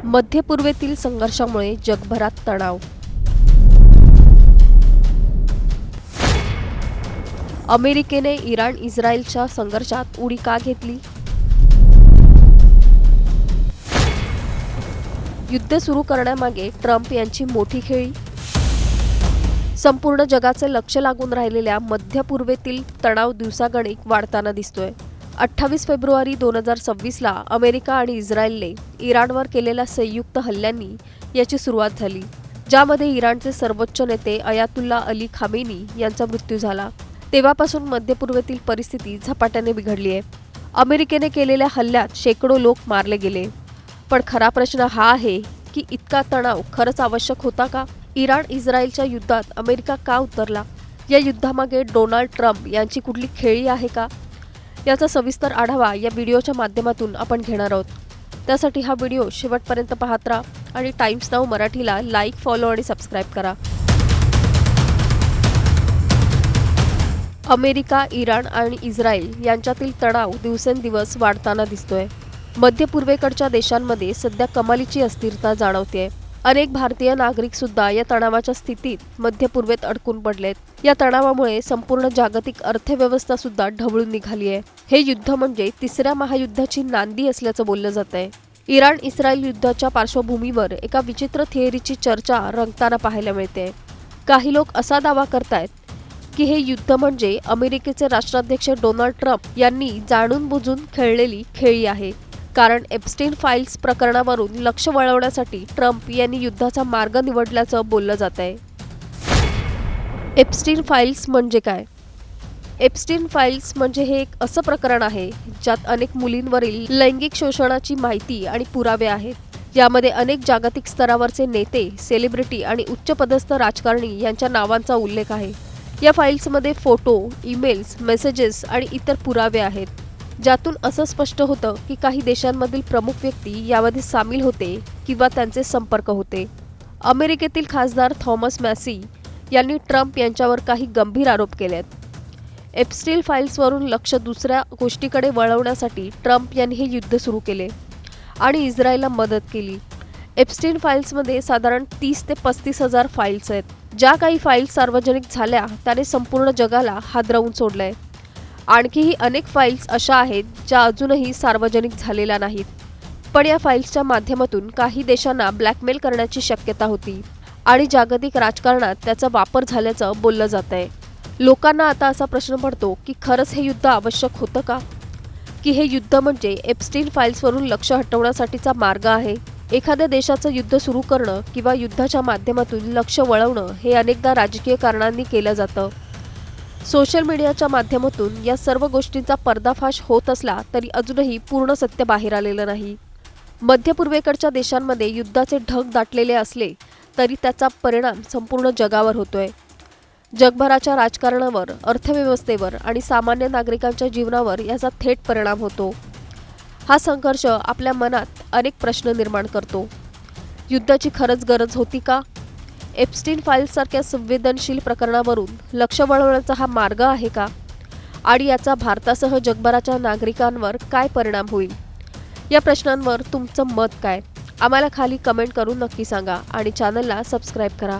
मध्य पूर्वेतील संघर्षामुळे जगभरात तणाव. अमेरिकेने इराण-इस्रायलच्या संघर्षात उडी का घेतली? युद्ध सुरू करण्यामागे ट्रम्प यांची मोठी खेळी. संपूर्ण जगाचे लक्ष लागून राहिलेल्या मध्य पूर्वेतील तणाव दिवसागणिक वाढताना दिसतोय. 28 फेब्रुवारी 2026ला अमेरिका आणि इस्रायलने इराणवर केलेल्या संयुक्त हल्ल्यांनी याची सुरुवात झाली, ज्यामध्ये इराणचे सर्वोच्च नेते अयातुल्ला अली खामेनी यांचा मृत्यू झाला. तेव्हापासून मध्य पूर्वेतील परिस्थिती झपाट्याने बिघडली आहे. अमेरिकेने केलेल्या हल्ल्यात शेकडो लोक मारले गेले. पण खरा प्रश्न हा आहे की इतका तणाव खरंच आवश्यक होता का? इराण-इस्रायलच्या युद्धात अमेरिका का उतरला? या युद्धामागे डोनाल्ड ट्रम्प यांची कुठली खेळी आहे का? याचा सविस्तर आढावा या व्हिडिओच्या माध्यमातून आपण घेणार आहोत. त्यासाठी हा व्हिडिओ शेवटपर्यंत पाहत राहा आणि टाइम्स नाऊ मराठीला लाईक, फॉलो आणि सबस्क्राईब करा. अमेरिका, इराण आणि इस्रायल यांच्यातील तणाव दिवसेंदिवस वाढताना दिसतोय. मध्य पूर्वेकडच्या देशांमध्ये सध्या कमालीची अस्थिरता जाणवतेय. अनेक भारतीय नागरिक सुद्धा या तणावाच्या स्थितीत मध्य पूर्वेत अडकून पडलेत. या तणावामुळे संपूर्ण जागतिक अर्थव्यवस्था सुद्धा ढवळून निघाली आहे. हे युद्ध म्हणजे तिसऱ्या महायुद्धाची नांदी असल्याचं बोललं जात आहे. इराण-इस्रायल युद्धाच्या पार्श्वभूमीवर एका विचित्र थिअरीची चर्चा रंगताना पाहायला मिळते. काही लोक असा दावा करतायत की हे युद्ध म्हणजे अमेरिकेचे राष्ट्राध्यक्ष डोनाल्ड ट्रम्प यांनी जाणून बुजून खेळलेली खेळी आहे. कारण एप्स्टीन फाईल्स प्रकरणावरून लक्ष वळवण्यासाठी ट्रम्प यांनी युद्धाचा मार्ग निवडल्याचं बोललं जात आहे. एप्स्टीन फाईल्स म्हणजे काय? एप्स्टीन फाईल्स म्हणजे हे एक असं प्रकरण आहे ज्यात अनेक मुलींवरील लैंगिक शोषणाची माहिती आणि पुरावे आहेत. यामध्ये अनेक जागतिक स्तरावरचे नेते, सेलिब्रिटी आणि उच्चपदस्थ राजकारणी यांच्या नावांचा उल्लेख आहे. या फाईल्समध्ये फोटो, ईमेल्स, मेसेजेस आणि इतर पुरावे आहेत, ज्यातून असं स्पष्ट होतं की काही देशांमधील प्रमुख व्यक्ती यामध्ये सामील होते किंवा त्यांचे संपर्क होते. अमेरिकेतील खासदार थॉमस मॅसी यांनी ट्रम्प यांच्यावर काही गंभीर आरोप केलेत. एप्स्टीन फाईल्सवरून लक्ष दुसऱ्या गोष्टीकडे वळवण्यासाठी ट्रम्प यांनी हे युद्ध सुरू केले आणि इस्रायलला मदत केली. एप्स्टीन फाईल्समध्ये साधारण 30 ते 35 हजार फाईल्स आहेत. ज्या काही फाईल्स सार्वजनिक झाल्या त्याने संपूर्ण जगाला हादरवून सोडलंय. आणखीही अनेक फाईल्स अशा आहेत ज्या अजूनही सार्वजनिक झालेल्या नाहीत. पण या फाईल्सच्या माध्यमातून काही देशांना ब्लॅकमेल करण्याची शक्यता होती आणि जागतिक राजकारणात त्याचा वापर झाल्याचं बोललं जात आहे. लोकांना आता असा प्रश्न पडतो की खरंच हे युद्ध आवश्यक होतं का? की हे युद्ध म्हणजे एप्स्टीन फाईल्सवरून लक्ष हटवण्यासाठीचा मार्ग आहे? एखाद्या देशाचं युद्ध सुरू करणं किंवा युद्धाच्या माध्यमातून लक्ष वळवणं हे अनेकदा राजकीय कारणांनी केलं जातं. सोशल मीडियाच्या माध्यमातून या सर्व गोष्टींचा पर्दाफाश होत असला तरी अजूनही पूर्ण सत्य बाहेर आलेलं नाही. मध्य पूर्वेकडच्या देशांमध्ये युद्धाचे ढग दाटलेले असले तरी त्याचा परिणाम संपूर्ण जगावर होतोय. जगभराच्या राजकारणावर, अर्थव्यवस्थेवर आणि सामान्य नागरिकांच्या जीवनावर याचा थेट परिणाम होतो. हा संघर्ष आपल्या मनात अनेक प्रश्न निर्माण करतो. युद्धाची खरंच गरज होती का? एप्स्टीन फाईल्ससारख्या संवेदनशील प्रकरणावरून लक्ष वळवण्याचा हा मार्ग आहे का? आणि याचा भारतासह जगभराच्या नागरिकांवर काय परिणाम होईल? या प्रश्नांवर तुमचं मत काय? आम्हाला खाली कमेंट करून नक्की सांगा आणि चॅनलला सबस्क्राईब करा.